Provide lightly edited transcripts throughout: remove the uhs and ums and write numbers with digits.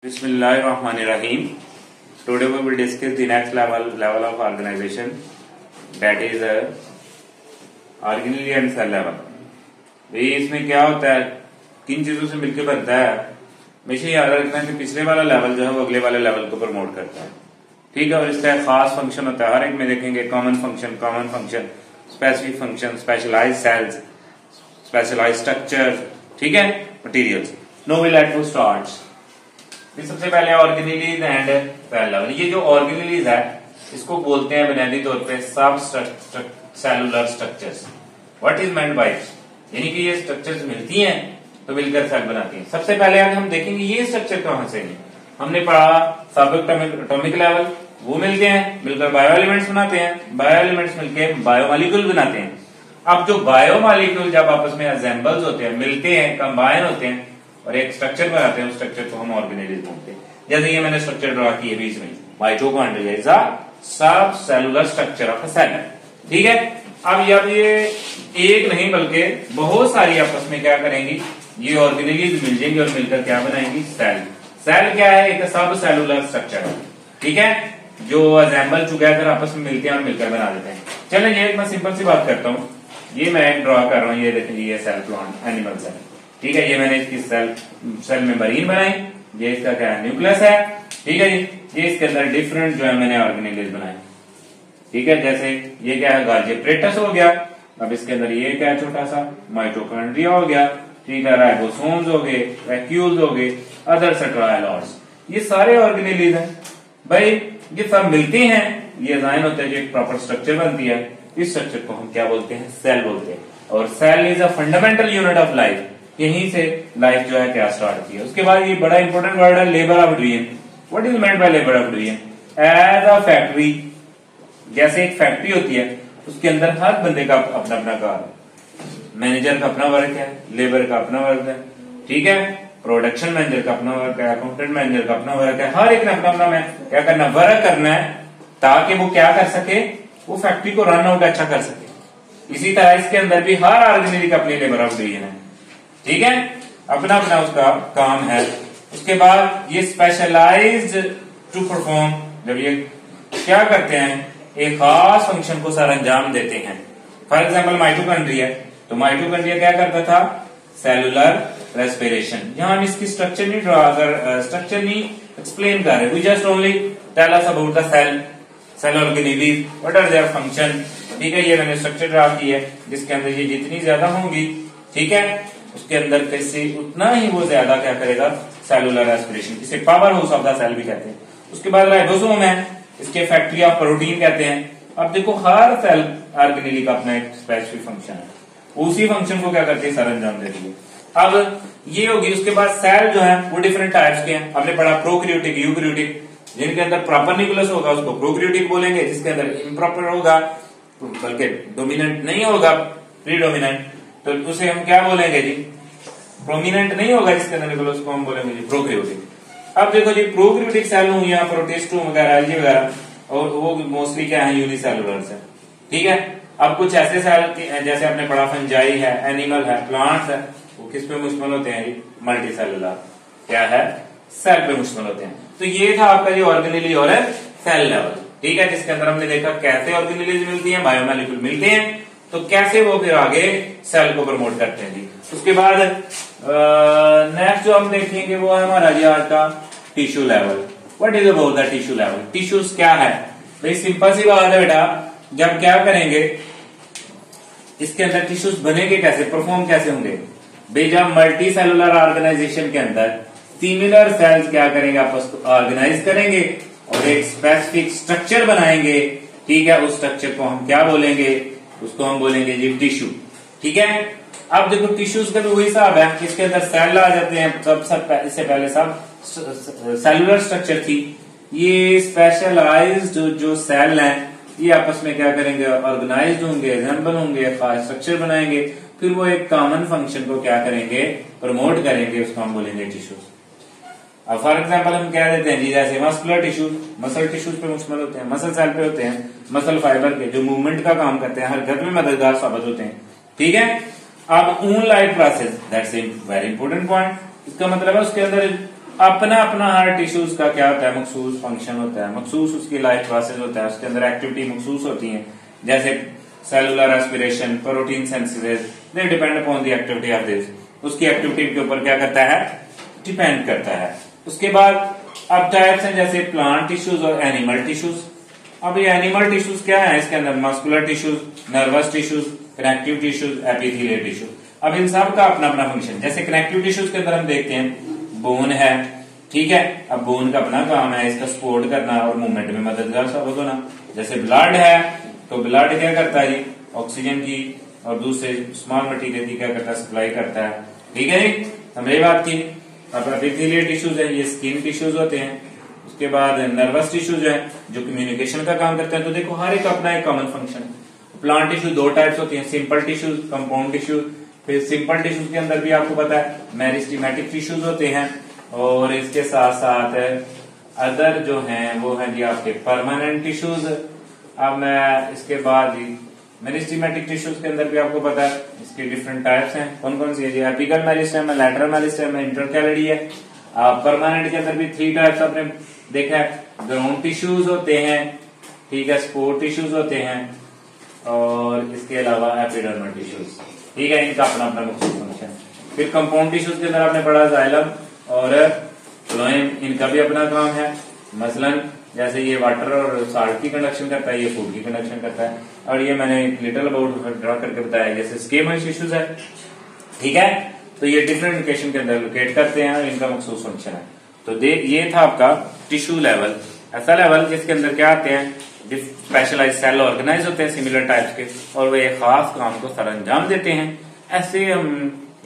Bismillahirrahmanirrahim. Today we will discuss the next level of organization, that is organelle and cell level. भाई इसमें क्या होता है, किन चीजों से मिलकर बनता है। हमेशा याद रखना कि पिछले वाला लेवल जो है वो अगले वाले लेवल को प्रमोट करता है, ठीक है। और इसका एक खास फंक्शन होता है, हर एक में देखेंगे common function, specific function, specialise cells, specialise structure, ठीक है, materials. No we let to start. सबसे पहले ऑर्गेनेलीज एंड सेल लेवल। ये जो ऑर्गेनेलीज है इसको बोलते हैं बुनियादी तौर पे सब cellular structures. What is meant bye, यानी कि ये स्ट्रक्चर्स मिलती हैं तो मिलकर सेल बनाती हैं। सबसे पहले आगे हम देखेंगे ये स्ट्रक्चर कहां से है। हमने पढ़ा सब एटॉमिक लेवल, वो मिलते हैं, मिलकर बायो एलिमेंट्स बनाते हैं, बायो एलिमेंट्स मिलकर बायोमॉलिक्यूल बनाते हैं। अब जो बायोमॉलिक्यूल जब आपस में असेंबल्स होते हैं, मिलते हैं, कंबाइन होते हैं और एक स्ट्रक्चर बनाते हैं, उस स्ट्रक्चर को हम ऑर्गेनेलिज बोलते हैं। जैसे ये मैंने स्ट्रक्चर ड्रॉ की है बीच में, mitochondria is a sub cellular structure of a cell, ठीक है। अब ये एक नहीं बल्कि बहुत सारी आपस में क्या करेंगी, ये ऑर्गेनेलिज मिल जाएंगी और मिलकर क्या बनाएंगी, सेल। सेल क्या है, एक सब सेलुलर स्ट्रक्चर है, ठीक है, जो असेंबल टुगेदर आपस में मिलते हैं और मिलकर बना देते हैं। चलो ये मैं सिंपल सी बात करता हूँ, ये मैं ड्रॉ कर रहा हूँ, ये देखिए ये सेल प्लांट एनिमल सेल, ठीक है। ये मैंने इसकी सेल मेम्ब्रेन बनाई, ये इसका क्या है, न्यूक्लियस है, ठीक है जी। ये इसके अंदर डिफरेंट जो है मैंने ऑर्गेनेलिज बनाए, ठीक है। जैसे ये क्या है, गाल्जी प्रेटस हो गया। अब इसके अंदर ये क्या है, छोटा सा माइटोकॉन्ड्रिया हो गया, ठीक है, राइबोसोम्स हो गए, वैक्यूल्स हो गए, अदर सेट्रायलॉइड्स, ये सारे ऑर्गेनेलिज हैं भाई। ये सब मिलते हैं, ये जाइन होते हैं, जो एक प्रॉपर स्ट्रक्चर बनती है। इस स्ट्रक्चर को हम क्या बोलते हैं, सेल बोलते हैं। और cell is a fundamental unit of life, यहीं से लाइफ जो है क्या स्टार्ट होती है। उसके बाद ये बड़ा इंपॉर्टेंट वर्ड है, labour of dream. What is meant by labour of dream? As a factory, जैसे एक फैक्ट्री होती है, उसके अंदर हर बंदे का अपना अपना काम है। मैनेजर का अपना वर्क है, लेबर का अपना वर्क है, ठीक है, प्रोडक्शन मैनेजर का अपना वर्क है, अकाउंटेंट मैनेजर का अपना वर्क है। हर एक ने अपना अपना क्या करना, वर्क करना है, ताकि वो क्या कर सके, वो फैक्ट्री को रन आउट अच्छा कर सके। इसी तरह इसके अंदर भी हर ऑर्गेनेलिज का अपनी लेबर ऑफ ड्रीम है, ठीक है, अपना अपना उसका काम है। उसके बाद ये स्पेशलाइज्ड टू परफॉर्म, जब ये क्या करते हैं, एक खास फंक्शन को सर अंजाम देते हैं। फॉर एग्जांपल माइटोकॉन्ड्रिया, तो माइटोकॉन्ड्रिया क्या करता था, सेलुलर रेस्पिरेशन। यहां हम इसकी स्ट्रक्चर नहीं स्ट्रक्चर नहीं एक्सप्लेन कर रहे, we just only tell us about the cell organelles, what are their function, ठीक है। ये मैंने स्ट्रक्चर ड्रा की है, जिसके अंदर ये जितनी ज्यादा होंगी, ठीक है, उसके अंदर कैसे उतना ही वो ज्यादा क्या करेगा, सेलुलर रेस्पिरेशन, जिसे power house of the cell भी कहते हैं। उसके बाद राइबोसोम है, इसके फैक्ट्री ऑफ प्रोटीन कहते हैं। अब देखो हर सेल ऑर्गेनेली का अपना एक स्पेसिफिक फंक्शन है, उसी फंक्शन को क्या करती है, सर अंजाम देती है। अब ये होगी, उसके बाद सेल जो है वो डिफरेंट टाइप्स के हैं। हमने पढ़ा प्रोकैरियोटिक, यूकैरियोटिक। जिनके अंदर प्रॉपर न्यूक्लियस होगा उसको प्रोकैरियोटिक बोलेंगे, जिसके अंदर इम्प्रॉपर होगा, बल्कि डोमिनेंट नहीं होगा, प्रीडोमिनेंट, तो उसे हम क्या बोलेंगे जी, प्रोमिनेंट नहीं होगा जिसके अंदर न्यूक्लियस, को हम बोलेंगे जी प्रोकैरियोटिक। अब देखो जी, प्रोकैरियोटिक सेल हुई या प्रोटिस्टोम वगैरह, एल्गी वगैरह, और वो मोस्टली क्या है, यूनिसेलुलर है, ठीक है। अब कुछ ऐसे सेल जैसे आपने पढ़ा फंजाई है, एनिमल है, प्लांट्स है, वो किस पे मुश्तमिल होते हैं, मल्टी सेलुलर, क्या है, सेल पे मुश्तमिल होते हैं। तो ये था आपका ये ऑर्गेनेली और सेल लेवल, ठीक है, जिसके अंदर हमने देखा कैसे ऑर्गेनेलीज मिलती हैं, बायोमॉलिक्यूल मिलते हैं, तो कैसे वो फिर आगे सेल को प्रमोट करते हैं जी। उसके बाद नेक्स्ट जो हम देखेंगे वो है हमारा जी आज का tissue level. What is about the tissue level? Tissues क्या है भाई, सिंपल सी बात है बेटा, जब क्या करेंगे, इसके अंदर टिश्यूज बनेंगे कैसे, परफॉर्म कैसे होंगे भाई, जब मल्टी सेलुलर ऑर्गेनाइजेशन के अंदर सिमिलर सेल्स क्या करेंगे, आपस को ऑर्गेनाइज करेंगे और एक स्पेसिफिक स्ट्रक्चर बनाएंगे, ठीक है। उस स्ट्रक्चर को हम क्या बोलेंगे, उसको हम बोलेंगे जी टिश्यू, ठीक है। अब देखो टिश्यूज का भी वही हिसाब है, इसके अंदर सेल आ जाते हैं, सब इससे पहले सब सेलुलर स्ट्रक्चर थी। ये स्पेशलाइज्ड जो सेल हैं, ये आपस में क्या करेंगे, ऑर्गेनाइज्ड होंगे, एग्जाम्पल होंगे, खास स्ट्रक्चर बनाएंगे, फिर वो एक कॉमन फंक्शन को क्या करेंगे, प्रमोट करेंगे, उसको हम बोलेंगे टिश्यूज। अब फॉर एग्जाम्पल हम क्या देते हैं जी, जैसे मस्कुलर टिश्यूज, मसल टिश्यूज पे मुश्तमिल होते हैं, मसल सेल पे होते हैं, मसल फाइबर के, जो मूवमेंट का काम करते हैं, हरकत में मददगार साबित होते हैं, ठीक है। अब ऊन light process, that's a very important point. इसका मतलब है उसके अंदर अपना अपना हर टिश्यूज का क्या होता है, मखसूस फंक्शन होता है, मखसूस उसकी लाइफ प्रोसेस होता है, उसके अंदर एक्टिविटी मखसूस होती है, जैसे cellular respiration, protein synthesis, they depend upon the activity of this, उसकी एक्टिविटी के ऊपर क्या करता है, डिपेंड करता है। उसके बाद अब टाइप्स हैं जैसे प्लांट टिश्यूज और एनिमल टिश्यूज। अब ये एनिमल टिश्यूज क्या है, इसके अंदर muscular tissues, nervous tissues, connective tissues, epithelial tissue. अब इन सब का अपना अपना फंक्शन, जैसे कनेक्टिव टिश्यूज के अंदर हम देखते हैं बोन है, ठीक है। अब बोन का अपना काम है इसका सपोर्ट करना और मूवमेंट में मददगार साबित होना। जैसे ब्लड है तो ब्लड क्या करता है जी, ऑक्सीजन की और दूसरे स्मॉल मटीरियल की क्या करता है, सप्लाई करता है, ठीक है जी, हमने बात की। अब एपिथेलियल टिश्यूज है, ये स्किन टिश्यूज होते हैं। उसके बाद नर्वस टिश्यूज है जो कम्युनिकेशन का काम करते हैं। तो देखो हर एक अपना एक कॉमन फंक्शन है। प्लांट टिश्यू दो टाइप्स होती हैं, सिंपल टिश्यूज, कंपाउंड टिश्यूज। फिर सिंपल टिश्यूज के अंदर भी आपको पता है मेरिस्टेमेटिक टिश्यूज होते हैं, और इसके साथ साथ अदर जो हैं वो है जी आपके परमानेंट टिश्यूज। अब मैं इसके बाद मेरिस्टेमेटिक टिश्यूज के अंदर भी आपको पता है इसके डिफरेंट टाइप्स हैं, कौन कौन सी है जी, एपिकल मेरिस्टेम है, लैटरल मेरिस्टेम है, इंटरकैलरी है। परमानेंट के अंदर भी 3 टाइप्स आपने देखा है, ग्राउंड टिश्यूज होते हैं, ठीक है, स्पोर टिश्यूज होते हैं, और इसके अलावा एपिडर्मल टिश्यूज, ठीक है, इनका अपना अपना मुख्य फंक्शन। फिर कंपाउंड टिश्यूज के अंदर आपने पढ़ा जाइलम और फ्लोएम, इनका भी अपना काम है। मसलन जैसे ये वाटर और साल्ट की कंडक्शन करता है, ये फूड की कंडक्शन करता है, और ये मैंने लिटिल अबाउट ड्रा करके बताया जैसे स्केमस टिश्यूज है, ठीक है। तो ये डिफरेंट लोकेशन के अंदर लोकेट करते हैं और इनका मखसूस फंक्शन है। तो ये था आपका टिश्यू लेवल, ऐसा लेवल जिसके अंदर क्या आते हैं, स्पेशलाइज सेल ऑर्गेनाइज होते हैं सिमिलर टाइप्स के, और वे एक खास काम को सरअंजाम देते हैं। ऐसे हम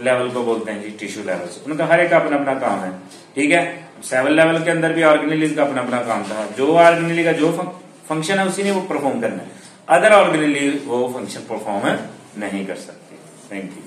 लेवल को बोलते हैं जी टिश्यू लेवल्स। उनका हर एक का अपना अपना काम है, ठीक है। 7 लेवल के अंदर भी ऑर्गेनेलिज का अपना अपना काम था, जो ऑर्गेनेली का जो फंक्शन है उसी ने वो परफॉर्म करना है, अदर ऑर्गेनेली वो फंक्शन परफॉर्म नहीं कर सकते। Thank you.